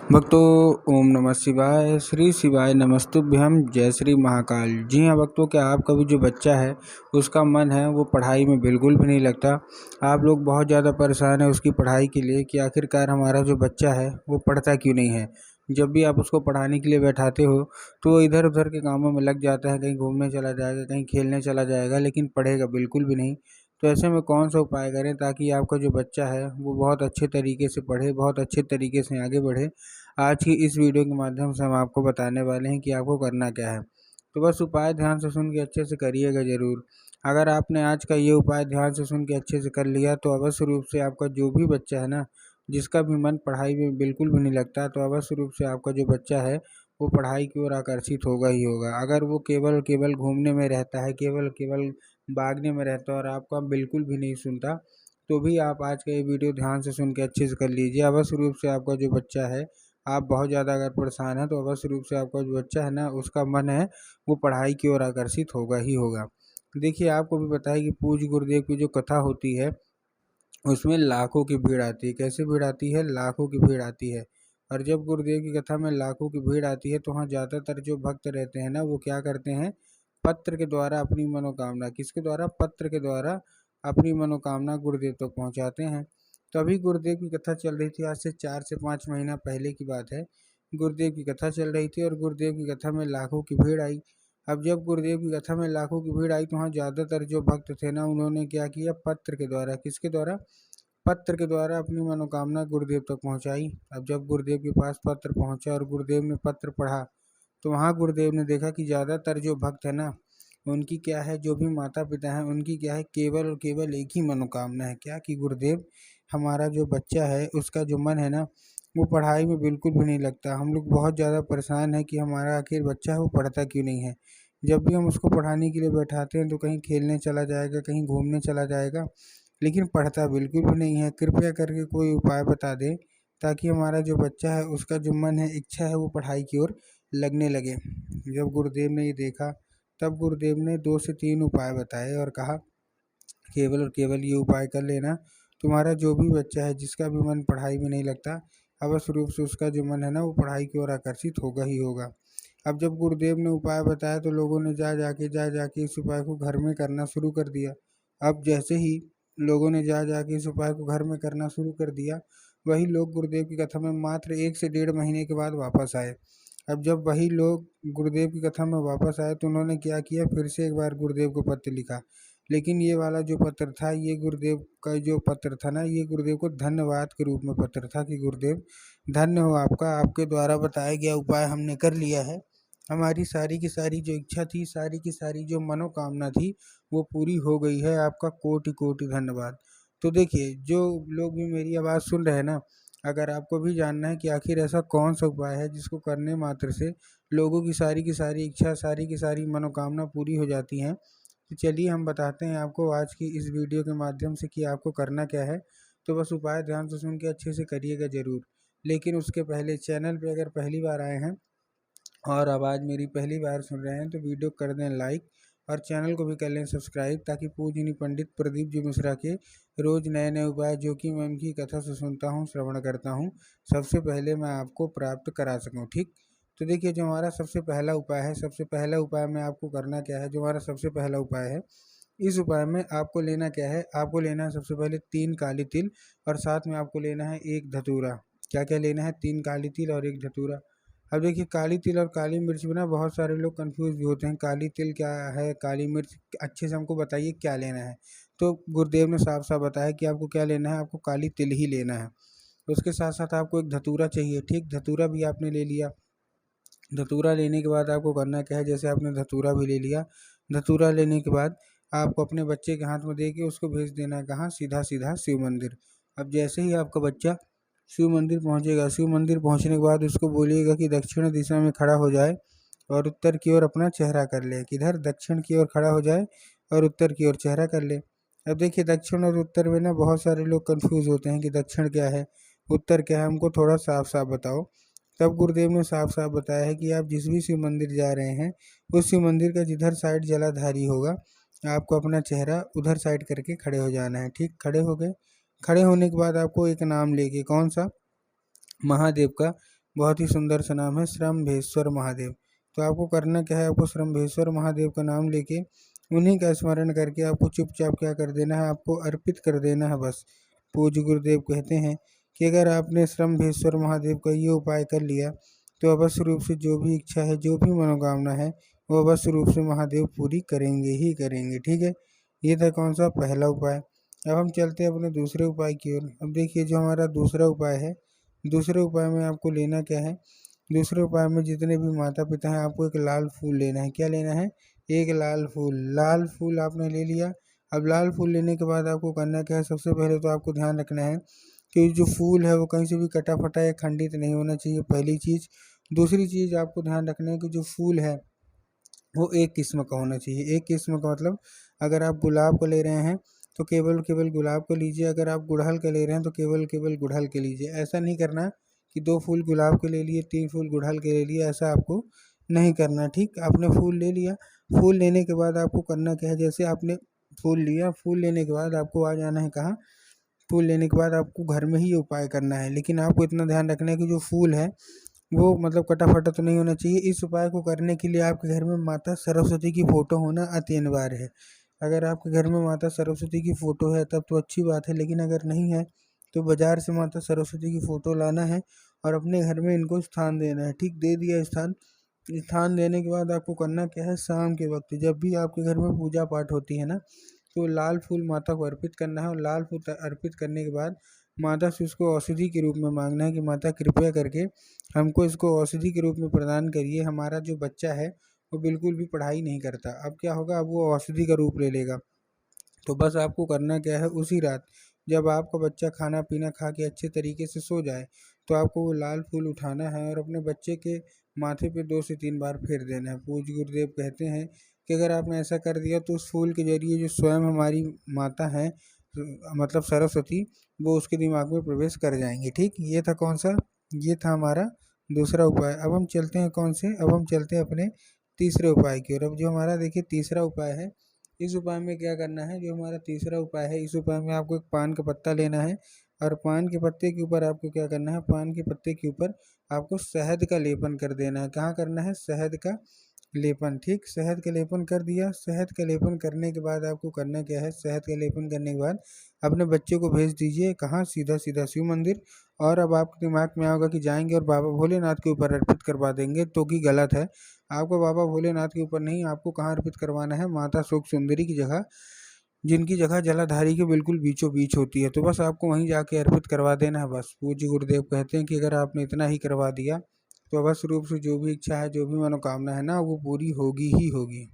भक्तों, ओम नमः शिवाय। श्री शिवाय नमस्तुभ्यम। जय श्री महाकाल। जी हाँ भक्तों, क्या आपका भी जो बच्चा है उसका मन है वो पढ़ाई में बिल्कुल भी नहीं लगता। आप लोग बहुत ज़्यादा परेशान हैं उसकी पढ़ाई के लिए कि आखिरकार हमारा जो बच्चा है वो पढ़ता क्यों नहीं है। जब भी आप उसको पढ़ाने के लिए बैठाते हो तो वो इधर उधर के कामों में लग जाता है, कहीं घूमने चला जाएगा, कहीं खेलने चला जाएगा, लेकिन पढ़ेगा बिल्कुल भी नहीं। तो ऐसे में कौन सा उपाय करें ताकि आपका जो बच्चा है वो बहुत अच्छे तरीके से पढ़े, बहुत अच्छे तरीके से आगे बढ़े। आज की इस वीडियो के माध्यम से हम आपको बताने वाले हैं कि आपको करना क्या है। तो बस उपाय ध्यान से सुन के अच्छे से करिएगा ज़रूर। अगर आपने आज का ये उपाय ध्यान से सुन के अच्छे से कर लिया तो अवश्य रूप से आपका जो भी बच्चा है ना, जिसका भी मन पढ़ाई में बिल्कुल भी नहीं लगता, तो अवश्य रूप से आपका जो बच्चा है वो पढ़ाई की ओर आकर्षित होगा ही होगा। अगर वो केवल केवल घूमने में रहता है, केवल केवल भागने में रहता है और आपका बिल्कुल भी नहीं सुनता, तो भी आप आज का ये वीडियो ध्यान से सुन के अच्छे से कर लीजिए। अवश्य रूप से आपका जो बच्चा है, आप बहुत ज़्यादा अगर परेशान हैं तो अवश्य रूप से आपका जो बच्चा है ना उसका मन है वो पढ़ाई की ओर आकर्षित होगा ही होगा। देखिए, आपको भी पता है कि पूज्य गुरुदेव की जो कथा होती है उसमें लाखों की भीड़ आती है। कैसे भीड़ आती है? लाखों की भीड़ आती है। और जब गुरुदेव की कथा में लाखों की भीड़ आती है तो वहाँ ज़्यादातर जो भक्त रहते हैं ना वो क्या करते हैं, पत्र के द्वारा अपनी मनोकामना, किसके द्वारा? पत्र के द्वारा अपनी मनोकामना गुरुदेव तक पहुँचाते हैं। तभी गुरुदेव की कथा चल रही थी, आज से 4 से 5 महीना पहले की बात है। गुरुदेव की कथा चल रही थी और गुरुदेव की कथा में लाखों की भीड़ आई। अब जब गुरुदेव की कथा में लाखों की भीड़ आई तो वहाँ ज़्यादातर जो भक्त थे ना उन्होंने क्या किया, पत्र के द्वारा, किसके द्वारा? पत्र के द्वारा अपनी मनोकामना गुरुदेव तक पहुंचाई। अब जब गुरुदेव के पास पत्र पहुंचा और गुरुदेव ने पत्र पढ़ा तो वहाँ गुरुदेव ने देखा कि ज़्यादातर जो भक्त है ना उनकी क्या है, जो भी माता पिता हैं उनकी क्या है, केवल और केवल एक ही मनोकामना है, क्या? कि गुरुदेव, हमारा जो बच्चा है उसका जो मन है ना वो पढ़ाई में बिल्कुल भी नहीं लगता। हम लोग बहुत ज़्यादा परेशान हैं कि हमारा आखिर बच्चा है वो पढ़ता क्यों नहीं है। जब भी हम उसको पढ़ाने के लिए बैठाते हैं तो कहीं खेलने चला जाएगा, कहीं घूमने चला जाएगा, लेकिन पढ़ता बिल्कुल भी नहीं है। कृपया करके कोई उपाय बता दें ताकि हमारा जो बच्चा है उसका जो मन है, इच्छा है, वो पढ़ाई की ओर लगने लगे। जब गुरुदेव ने ये देखा तब गुरुदेव ने 2 से 3 उपाय बताए और कहा, केवल और केवल ये उपाय कर लेना, तुम्हारा जो भी बच्चा है जिसका भी मन पढ़ाई में नहीं लगता, अवश्य रूप से उसका जो मन है ना वो पढ़ाई की ओर आकर्षित होगा ही होगा। अब जब गुरुदेव ने उपाय बताया तो लोगों ने जा जाके इस उपाय को घर में करना शुरू कर दिया। अब जैसे ही लोगों ने जा जाके इस उपाय को घर में करना शुरू कर दिया, वही लोग गुरुदेव की कथा में मात्र 1 से 1.5 महीने के बाद वापस आए। अब जब वही लोग गुरुदेव की कथा में वापस आए तो उन्होंने क्या किया, फिर से एक बार गुरुदेव को पत्र लिखा। लेकिन ये वाला जो पत्र था, ये गुरुदेव का जो पत्र था ना, ये गुरुदेव को धन्यवाद के रूप में पत्र था कि गुरुदेव, धन्य हो आपका, आपके द्वारा बताया गया उपाय हमने कर लिया है। हमारी सारी की सारी जो इच्छा थी, सारी की सारी जो मनोकामना थी वो पूरी हो गई है। आपका कोटि कोटि धन्यवाद। तो देखिए, जो लोग भी मेरी आवाज़ सुन रहे हैं ना, अगर आपको भी जानना है कि आखिर ऐसा कौन सा उपाय है जिसको करने मात्र से लोगों की सारी इच्छा, सारी की सारी मनोकामना पूरी हो जाती हैं, तो चलिए हम बताते हैं आपको आज की इस वीडियो के माध्यम से कि आपको करना क्या है। तो बस उपाय ध्यान से सुन के अच्छे से करिएगा ज़रूर। लेकिन उसके पहले चैनल पे अगर पहली बार आए हैं और आवाज़ मेरी पहली बार सुन रहे हैं तो वीडियो कर दें लाइक और चैनल को भी कर लें सब्सक्राइब, ताकि पूजनीय पंडित प्रदीप जी मिश्रा के रोज़ नए नए उपाय जो कि मैं उनकी कथा से सुनता हूँ, श्रवण करता हूँ, सबसे पहले मैं आपको प्राप्त करा सकूँ। ठीक, तो देखिए, जो हमारा सबसे पहला उपाय है, सबसे पहला उपाय में आपको करना क्या है, जो हमारा सबसे पहला उपाय है, इस उपाय में आपको लेना क्या है, आपको लेना है सबसे पहले 3 काली तिल और साथ में आपको लेना है 1 धतूरा। क्या क्या लेना है? 3 काली तिल और 1 धतूरा। अब देखिए, काली तिल और काली मिर्च में ना बहुत सारे लोग कंफ्यूज भी होते हैं, काली तिल क्या है, काली मिर्च, अच्छे से हमको बताइए क्या लेना है। तो गुरुदेव ने साफ साफ बताया कि आपको क्या लेना है, आपको काली तिल ही लेना है। उसके साथ साथ आपको 1 धतूरा चाहिए। ठीक, धतूरा भी आपने ले लिया। धतूरा लेने के बाद आपको करना क्या है, जैसे आपने धतूरा भी ले लिया, धतूरा लेने के बाद आपको अपने बच्चे के हाथ में दे के उसको भेज देना है, कहाँ? सीधा सीधा शिव मंदिर। अब जैसे ही आपका बच्चा शिव मंदिर पहुंचेगा, शिव मंदिर पहुंचने के बाद उसको बोलिएगा कि दक्षिण दिशा में खड़ा हो जाए और उत्तर की ओर अपना चेहरा कर ले। किधर? दक्षिण की ओर खड़ा हो जाए और उत्तर की ओर चेहरा कर ले। अब देखिए, दक्षिण और उत्तर में ना बहुत सारे लोग कंफ्यूज होते हैं कि दक्षिण क्या है, उत्तर क्या है, हमको थोड़ा साफ साफ बताओ। तब गुरुदेव ने साफ साफ बताया है कि आप जिस भी शिव मंदिर जा रहे हैं उस शिव मंदिर का जिधर साइड जलाधारी होगा, आपको अपना चेहरा उधर साइड करके खड़े हो जाना है। ठीक, खड़े हो गए। खड़े होने के बाद आपको एक नाम लेके, कौन सा? महादेव का, बहुत ही सुंदर सा नाम है श्रम्भेश्वर महादेव। तो आपको करना क्या है, आपको श्रम्भेश्वर महादेव का नाम लेके उन्हीं का स्मरण करके आपको चुपचाप क्या कर देना है, आपको अर्पित कर देना है बस। पूज्य गुरुदेव कहते हैं कि अगर आपने श्रम्भेश्वर महादेव का ये उपाय कर लिया तो अवश्य रूप से जो भी इच्छा है, जो भी मनोकामना है, वो अवश्य रूप से महादेव पूरी करेंगे ही करेंगे। ठीक है, ये था कौन सा, पहला उपाय। अब हम चलते हैं अपने दूसरे उपाय की ओर। अब देखिए जो हमारा दूसरा उपाय है, दूसरे उपाय में आपको लेना क्या है, दूसरे उपाय में जितने भी माता पिता हैं आपको एक लाल फूल लेना है। क्या लेना है, एक लाल फूल। लाल फूल आपने ले लिया। अब लाल फूल लेने के बाद आपको करना क्या है, सबसे पहले तो आपको ध्यान रखना है कि जो फूल है वो कहीं से भी कटा फटा या खंडित नहीं होना चाहिए, पहली चीज़। दूसरी चीज़ आपको ध्यान रखना है कि जो फूल है वो एक किस्म का होना चाहिए। एक किस्म का मतलब अगर आप गुलाब का ले रहे हैं तो केवल केवल गुलाब का लीजिए, अगर आप गुड़हल का ले रहे हैं तो केवल केवल गुड़हल के लीजिए। ऐसा नहीं करना कि 2 फूल गुलाब के ले लिए, 3 फूल गुड़हल के ले लिए, ऐसा आपको नहीं करना। ठीक, आपने फूल ले लिया। फूल लेने के बाद आपको करना क्या है, जैसे आपने फूल लिया, फूल लेने के बाद आपको आ जाना है कहाँ, फूल लेने के बाद आपको घर में ही ये उपाय करना है। लेकिन आपको इतना ध्यान रखना है कि जो फूल है वो मतलब कटा फटा तो नहीं होना चाहिए। इस उपाय को करने के लिए आपके घर में माता सरस्वती की फ़ोटो होना अति अनिवार्य है। अगर आपके घर में माता सरस्वती की फ़ोटो है तब तो अच्छी बात है, लेकिन अगर नहीं है तो बाज़ार से माता सरस्वती की फ़ोटो लाना है और अपने घर में इनको स्थान देना है। ठीक, दे दिया स्थान। स्थान देने के बाद आपको करना क्या है, शाम के वक्त जब भी आपके घर में पूजा पाठ होती है ना, तो लाल फूल माता को अर्पित करना है। और लाल फूल अर्पित करने के बाद माता से उसको औषधि के रूप में मांगना है कि माता कृपया करके हमको इसको औषधि के रूप में प्रदान करिए। हमारा जो बच्चा है वो बिल्कुल भी पढ़ाई नहीं करता। अब क्या होगा, अब वो औषधि का रूप ले लेगा। तो बस आपको करना क्या है, उसी रात जब आपका बच्चा खाना पीना खा के अच्छे तरीके से सो जाए तो आपको वो लाल फूल उठाना है और अपने बच्चे के माथे पे 2 से 3 बार फेर देना है। पूज्य गुरुदेव कहते हैं कि अगर आपने ऐसा कर दिया तो उस फूल के जरिए जो स्वयं हमारी माता हैं, मतलब सरस्वती, वो उसके दिमाग में प्रवेश कर जाएंगे। ठीक, ये था कौन सा, ये था हमारा दूसरा उपाय। अब हम चलते हैं कौन से, अब हम चलते हैं अपने तीसरे उपाय की ओर। अब जो हमारा देखिए तीसरा उपाय है, इस उपाय में क्या करना है, जो हमारा तीसरा उपाय है, इस उपाय में आपको एक पान का पत्ता लेना है और पान के पत्ते के ऊपर आपको क्या करना है, पान के पत्ते के ऊपर आपको शहद का लेपन कर देना है। कहाँ करना है, शहद का लेपन। ठीक, शहद का लेपन कर दिया। शहद का लेपन करने के बाद आपको करना क्या है, शहद का लेपन करने के बाद अपने बच्चे को भेज दीजिए कहाँ, सीधा सीधा शिव मंदिर। और अब आपके दिमाग में आएगा कि जाएंगे और बाबा भोलेनाथ के ऊपर अर्पित करवा देंगे, तो कि गलत है। आपको बाबा भोलेनाथ के ऊपर नहीं, आपको कहाँ अर्पित करवाना है, माता शोक सुंदरी की जगह, जिनकी जगह जलाधारी के बिल्कुल बीचों बीच होती है। तो बस आपको वहीं जाके अर्पित करवा देना है बस। पूज्य गुरुदेव कहते हैं कि अगर आपने इतना ही करवा दिया तो अवश्य रूप से जो भी इच्छा है, जो भी मनोकामना है ना, वो पूरी होगी ही होगी।